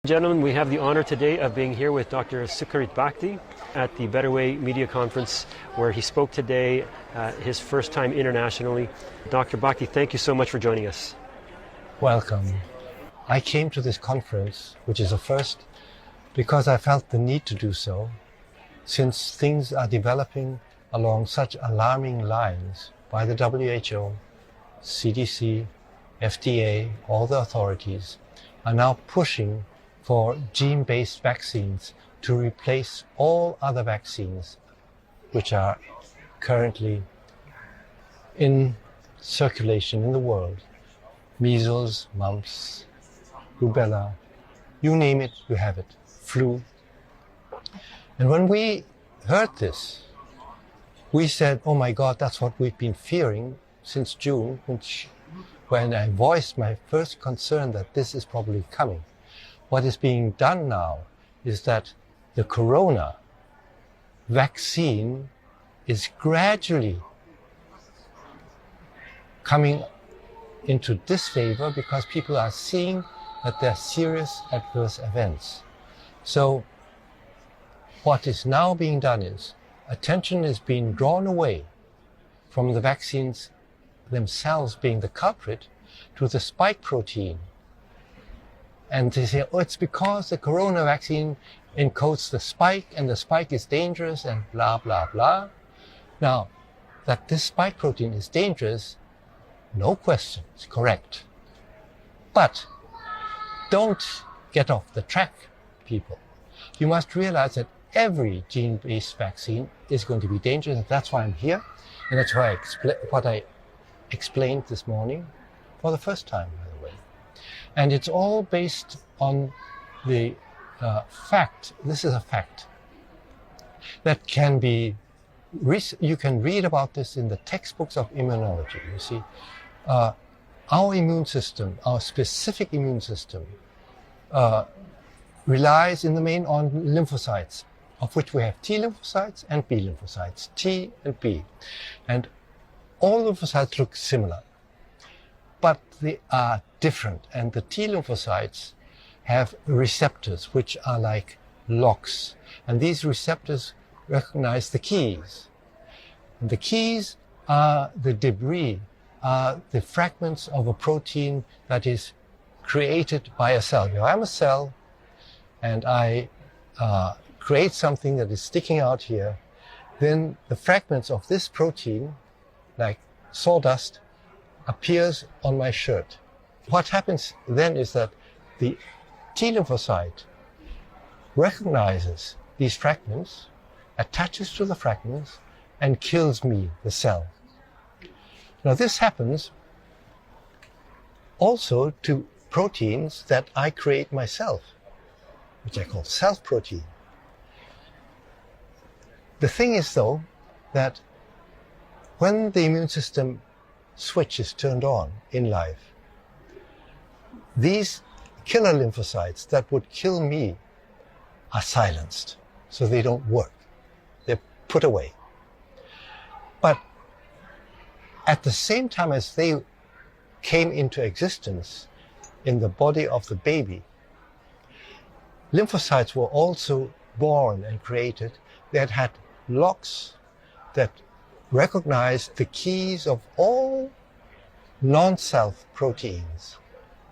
Gentlemen, we have the honor today of being here with Dr. Sucharit Bhakdi at the Better Way Media Conference, where he spoke today, his first time internationally. Dr. Bhakdi, thank you so much for joining us. Welcome. I came to this conference, which is a first, because I felt the need to do so, since things are developing along such alarming lines by the WHO, CDC, FDA, all the authorities are now pushing for gene-based vaccines to replace all other vaccines which are currently in circulation in the world. Measles, mumps, rubella, you name it, you have it. Flu. And when we heard this, we said, oh my God, that's what we've been fearing since June, when I voiced my first concern that this is probably coming. What is being done now is that the corona vaccine is gradually coming into disfavor because people are seeing that there are serious adverse events. So what is now being done is attention is being drawn away from the vaccines themselves being the culprit to the spike protein. And they say, oh, it's because the corona vaccine encodes the spike and the spike is dangerous and blah, blah, blah. Now, that this spike protein is dangerous, no question, it's correct. But don't get off the track, people. You must realize that every gene-based vaccine is going to be dangerous, and that's why I'm here. And that's why I explained this morning for the first time, by the way. And it's all based on the fact, this is a fact, that can be, you can read about this in the textbooks of immunology. You see, our immune system, our specific immune system, relies in the main on lymphocytes, of which we have T lymphocytes and B lymphocytes, T and B. And all lymphocytes look similar, but they are different. And the T lymphocytes have receptors, which are like locks. And these receptors recognize the keys. And the keys are the debris, are the fragments of a protein that is created by a cell. If I'm a cell and I create something that is sticking out here, then the fragments of this protein, like sawdust, appears on my shirt. What happens then is that the T lymphocyte recognizes these fragments, attaches to the fragments, and kills me, the cell. Now this happens also to proteins that I create myself, which I call self-protein. The thing is, though, that when the immune system switch is turned on in life, these killer lymphocytes that would kill me are silenced, so they don't work. They're put away. But at the same time as they came into existence in the body of the baby, lymphocytes were also born and created that had locks that recognized the keys of all non-self proteins.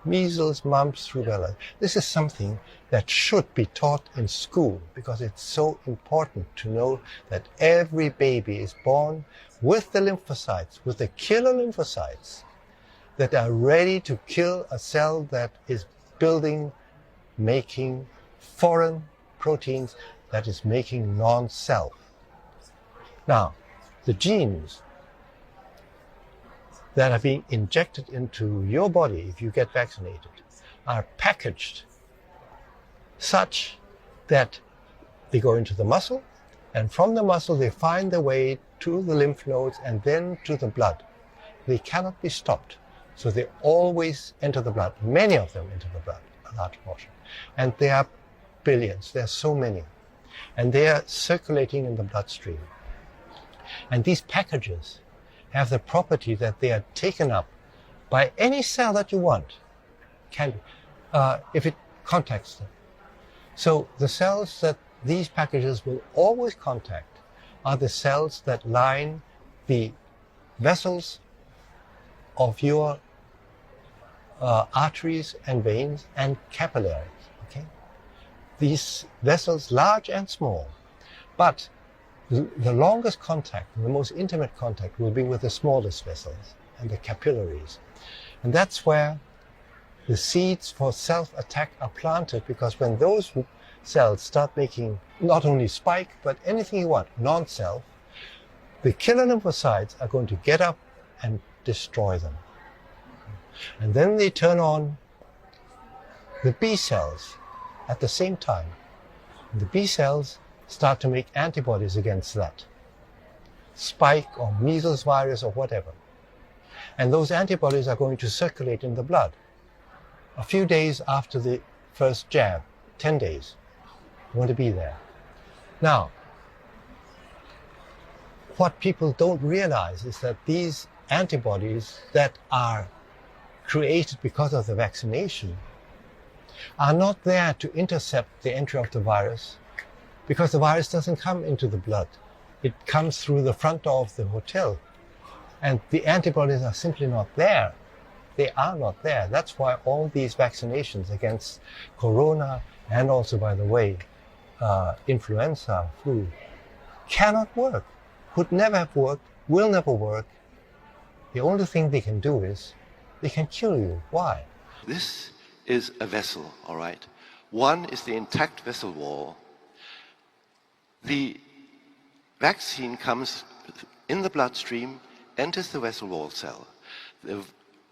Measles, mumps, rubella. This is something that should be taught in school because it's so important to know that every baby is born with the lymphocytes, with the killer lymphocytes that are ready to kill a cell that is building, making foreign proteins, that is making non-self. Now, the genes that are being injected into your body if you get vaccinated are packaged such that they go into the muscle, and from the muscle they find their way to the lymph nodes and then to the blood. They cannot be stopped, so they always enter the blood. Many of them enter the blood, a large portion. And there are billions, there are so many. And they are circulating in the bloodstream. And these packages have the property that they are taken up by any cell that you want. If it contacts them. So the cells that these packages will always contact are the cells that line the vessels of your arteries and veins and capillaries. Okay? These vessels, large and small, but the longest contact, the most intimate contact, will be with the smallest vessels and the capillaries. And that's where the seeds for self-attack are planted, because when those cells start making not only spike, but anything you want, non-self, the killer lymphocytes are going to get up and destroy them. And then they turn on the B cells at the same time. The B cells start to make antibodies against that spike or measles virus or whatever. And those antibodies are going to circulate in the blood a few days after the first jab, 10 days. You want to be there. Now, what people don't realize is that these antibodies that are created because of the vaccination are not there to intercept the entry of the virus, because the virus doesn't come into the blood. It comes through the front door of the hotel. And the antibodies are simply not there. They are not there. That's why all these vaccinations against corona and also, by the way, influenza, flu, cannot work, could never have worked, will never work. The only thing they can do is they can kill you. Why? This is a vessel, all right? One is the intact vessel wall. The vaccine comes in the bloodstream, enters the vessel wall cell.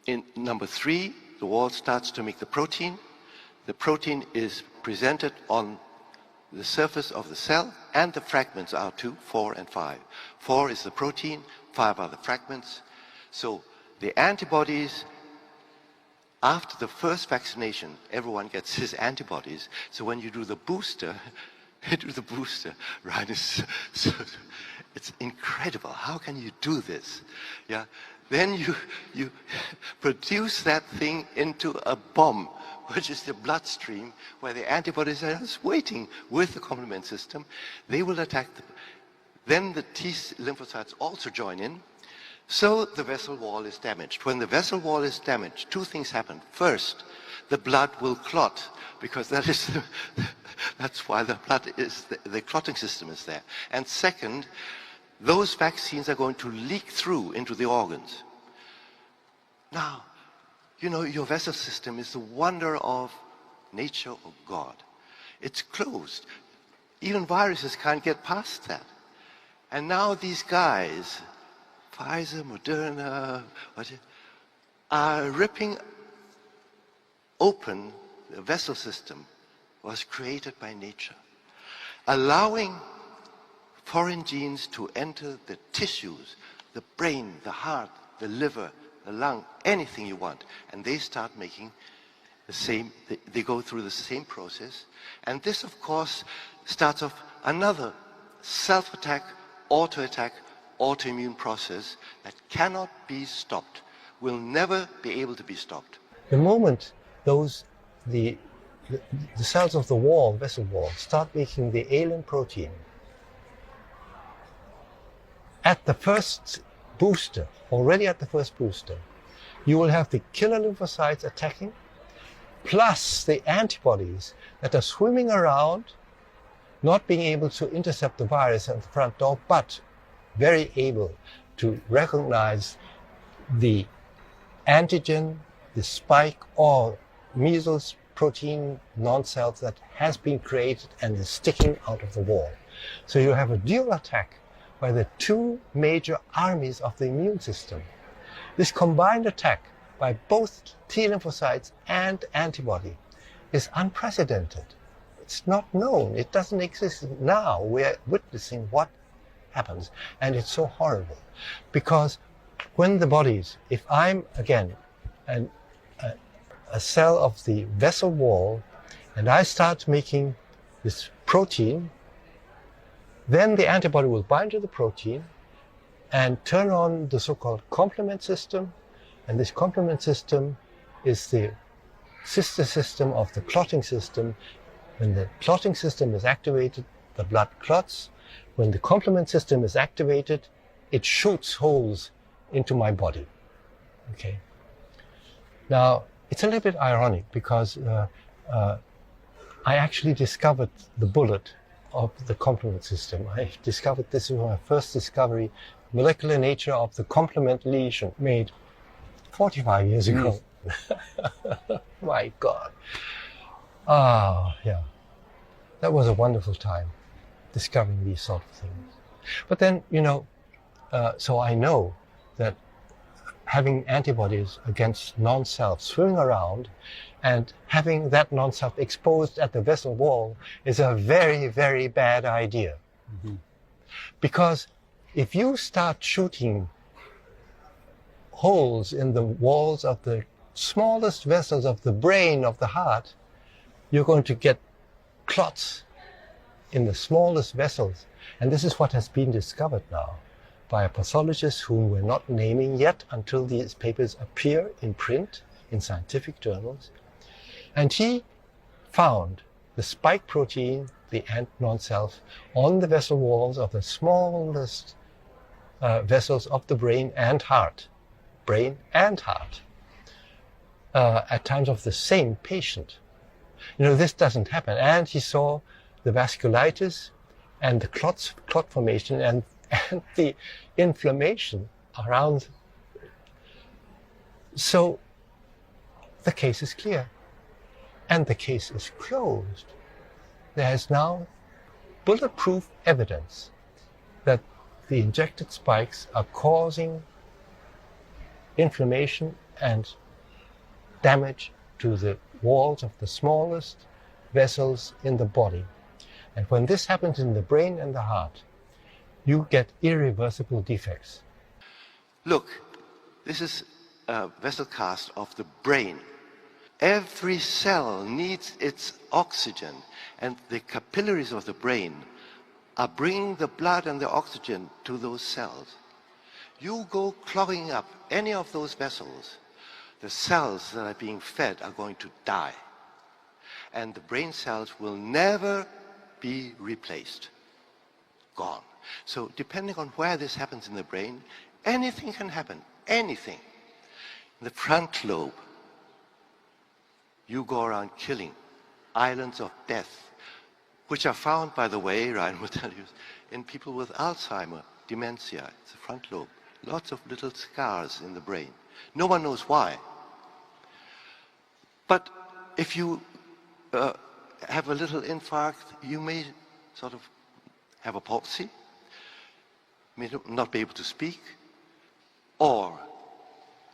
In number 3, the wall starts to make the protein. The protein is presented on the surface of the cell, and the fragments are 2, 4, and 5. 4 is the protein, 5 are the fragments. So the antibodies, after the first vaccination, everyone gets his antibodies. So when you do the booster, right? It's incredible. How can you do this? Yeah. Then you produce that thing into a bomb, which is the bloodstream, where the antibodies are just waiting with the complement system. They will attack. Then the T lymphocytes also join in. So the vessel wall is damaged. When the vessel wall is damaged, 2 things happen. First, the blood will clot, because that's why the blood is, the clotting system is there. And second, those vaccines are going to leak through into the organs. Now, you know, your vessel system is the wonder of nature, of God. It's closed. Even viruses can't get past that. And now these guys, Pfizer, Moderna, are ripping open the vessel system was created by nature, allowing foreign genes to enter the tissues, the brain, the heart, the liver, the lung, anything you want. And they start making the same, they go through the same process. And this, of course, starts off another self-attack, auto-attack, autoimmune process that cannot be stopped, will never be able to be stopped. The moment the cells of the wall, vessel wall, start making the alien protein, at the first booster, already at the first booster, you will have the killer lymphocytes attacking, plus the antibodies that are swimming around, not being able to intercept the virus at the front door, but very able to recognize the antigen, the spike, or measles protein non-self that has been created and is sticking out of the wall. So you have a dual attack by the 2 major armies of the immune system. This combined attack by both T lymphocytes and antibody is unprecedented. It's not known. It doesn't exist. Now we're witnessing what happens, and it's so horrible, because when the bodies, if I'm again a cell of the vessel wall and I start making this protein, then the antibody will bind to the protein and turn on the so-called complement system, and this complement system is the sister system of the clotting system, When the clotting system is activated, the blood clots. When the complement system is activated, it shoots holes into my body. Okay. Now, it's a little bit ironic because I actually discovered the bullet of the complement system. I discovered this in my first discovery, molecular nature of the complement lesion, made 45 years ago. My God. Ah, yeah. That was a wonderful time, discovering these sort of things. But then, so I know that having antibodies against non-self swimming around and having that non-self exposed at the vessel wall is a very, very bad idea. Mm-hmm. Because if you start shooting holes in the walls of the smallest vessels of the brain, of the heart, you're going to get clots in the smallest vessels. And this is what has been discovered now by a pathologist whom we're not naming yet until these papers appear in print in scientific journals. And he found the spike protein, the non-self, on the vessel walls of the smallest vessels of the brain and heart. Brain and heart. At times of the same patient. This doesn't happen. And he saw the vasculitis and the clot formation and the inflammation around. So the case is clear. And the case is closed. There is now bulletproof evidence that the injected spikes are causing inflammation and damage to the walls of the smallest vessels in the body. And when this happens in the brain and the heart, you get irreversible defects. Look, this is a vessel cast of the brain. Every cell needs its oxygen, and the capillaries of the brain are bringing the blood and the oxygen to those cells. You go clogging up any of those vessels, the cells that are being fed are going to die. And the brain cells will never be replaced. Gone. So depending on where this happens in the brain, anything can happen. Anything. In the front lobe, you go around killing islands of death, which are found, by the way, Ryan will tell you, in people with Alzheimer, dementia. It's the front lobe. Lots of little scars in the brain. No one knows why. But if you have a little infarct, you may sort of have a palsy, may not be able to speak, or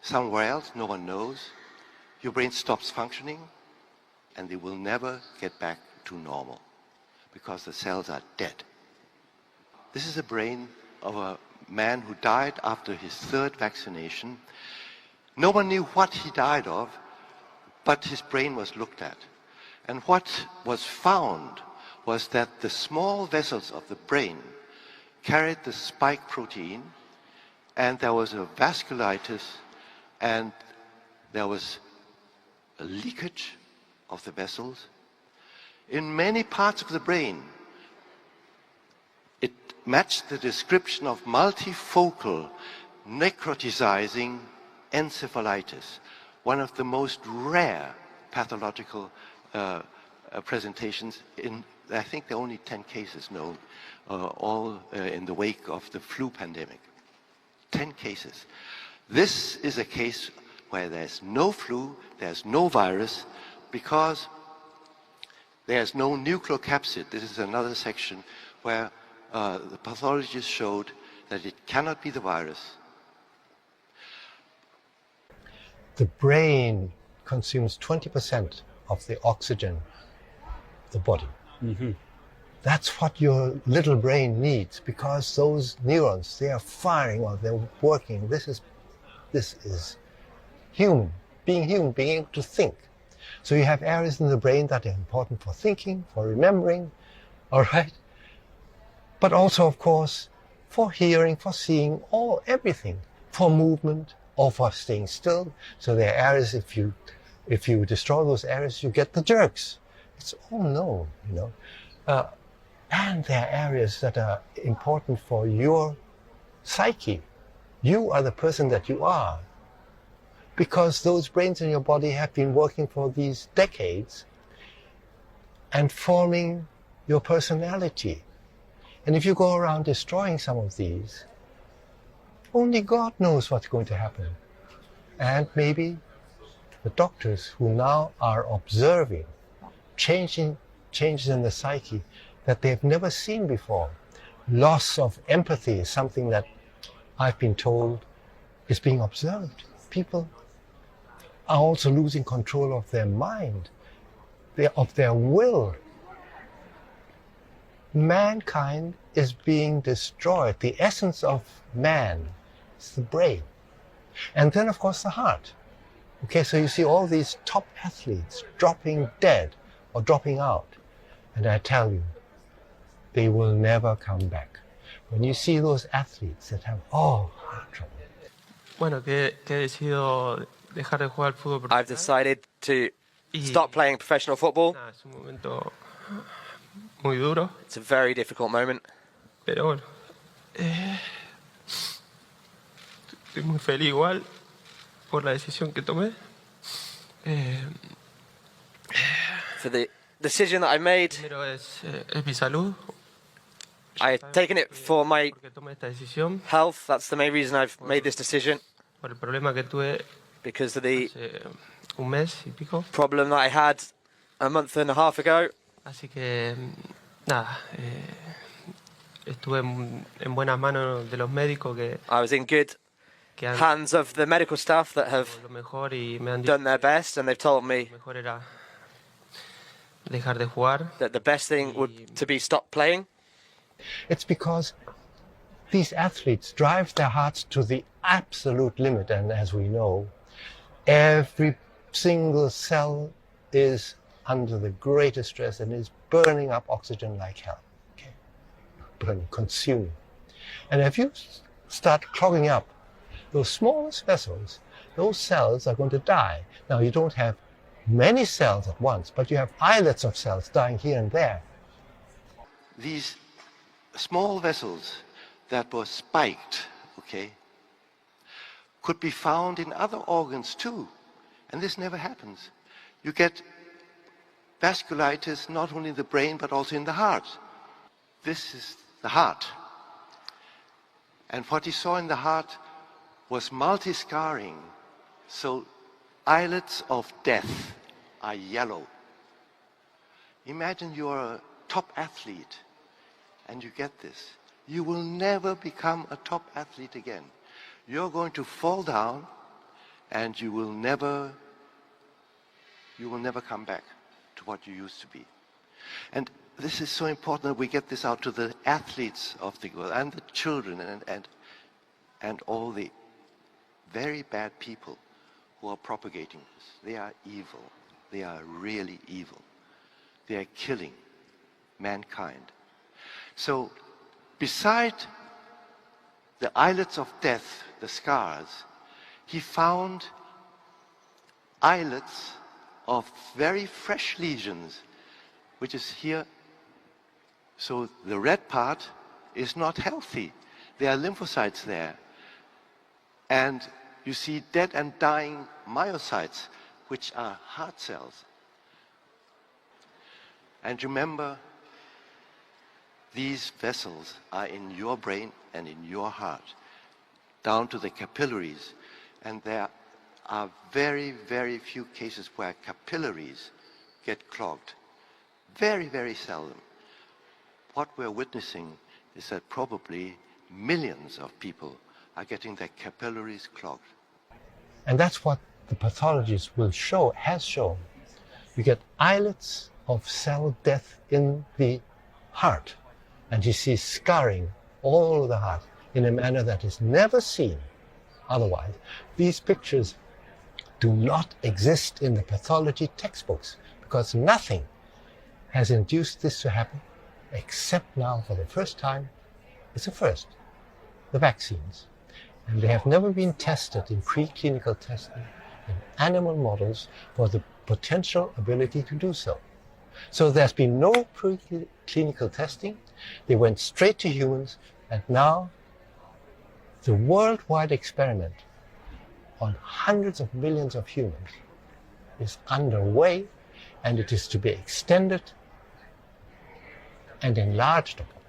somewhere else, no one knows, your brain stops functioning, and they will never get back to normal because the cells are dead. This is a brain of a man who died after his third vaccination. No one knew what he died of, but his brain was looked at. And what was found was that the small vessels of the brain carried the spike protein, and there was a vasculitis, and there was a leakage of the vessels. In many parts of the brain, it matched the description of multifocal necrotizing encephalitis, one of the most rare pathological presentations. I think there are only 10 cases known, all in the wake of the flu pandemic. 10 cases. This is a case where there's no flu, there's no virus, because there's no nucleocapsid. This is another section where the pathologist showed that it cannot be the virus. The brain consumes 20% of the oxygen of the body. Mm-hmm. That's what your little brain needs, because those neurons, they are firing or they're working. This is human, being able to think. So you have areas in the brain that are important for thinking, for remembering, all right? But also, of course, for hearing, for seeing, everything, for movement, or for staying still. So there are areas, if you destroy those areas, you get the jerks. It's all known, you know. And there are areas that are important for your psyche. You are the person that you are. Because those brains in your body have been working for these decades and forming your personality. And if you go around destroying some of these, only God knows what's going to happen. And maybe the doctors who now are observing changes in the psyche that they've never seen before. Loss of empathy is something that I've been told is being observed. People are also losing control of their mind, of their will. Mankind is being destroyed. The essence of man is the brain. And then, of course, the heart. Okay, so you see all these top athletes dropping dead or dropping out. And I tell you, they will never come back. When you see those athletes that have, heart trouble. Bueno, que he decidido dejar de jugar al fútbol I've profesional. decided to stop playing professional football. Nada, es un momento muy duro, It's a very difficult moment, pero bueno. Estoy muy feliz igual por la decisión que tomé. for the decision that I made. Primero es mi salud. I've taken it for my Porque tomé esta decisión health. That's the main reason I've made this decision, por el problema que tuve because of the hace un mes y pico. problem that I had a month and a half ago. Así que nada, estuve en buenas manos de los médicos que I was in good han hands of the medical staff that have hecho lo mejor y me han dicho done their best, and they've told me que lo mejor era dejar de jugar. that the best thing would to be stop playing. It's because these athletes drive their hearts to the absolute limit. And as we know, every single cell is under the greatest stress and is burning up oxygen like hell. Okay? Burning, consuming. And if you start clogging up those smallest vessels, those cells are going to die. Now, you don't have many cells at once, but you have islets of cells dying here and there. These small vessels that were spiked, okay, could be found in other organs too. And this never happens. You get vasculitis not only in the brain but also in the heart. This is the heart. And what he saw in the heart was multi-scarring. So islets of death are yellow. Imagine you're a top athlete and you get this. You will never become a top athlete again. You're going to fall down and you will never come back to what you used to be. And this is so important that we get this out to the athletes of the world and the children and all the very bad people who are propagating this. They are evil. They are really evil. They are killing mankind. So beside the islets of death, the scars, he found islets of very fresh lesions, which is here. So the red part is not healthy. There are lymphocytes there. And you see dead and dying myocytes, which are heart cells. And remember, these vessels are in your brain and in your heart, down to the capillaries. And there are very, very few cases where capillaries get clogged. Very, very seldom. What we're witnessing is that probably millions of people are getting their capillaries clogged. And that's what the pathologist will show, has shown. You get islets of cell death in the heart. And you see scarring all over the heart in a manner that is never seen otherwise. These pictures do not exist in the pathology textbooks because nothing has induced this to happen except now for the first time. It's a first, the vaccines. And they have never been tested in preclinical testing in animal models for the potential ability to do so. So there's been no preclinical testing. They went straight to humans, and now the worldwide experiment on hundreds of millions of humans is underway, and it is to be extended and enlarged upon.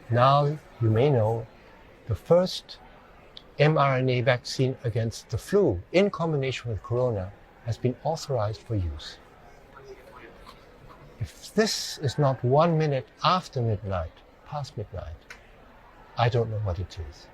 Now, you may know, the first mRNA vaccine against the flu in combination with corona has been authorized for use. If this is not 1 minute after midnight, past midnight, I don't know what it is.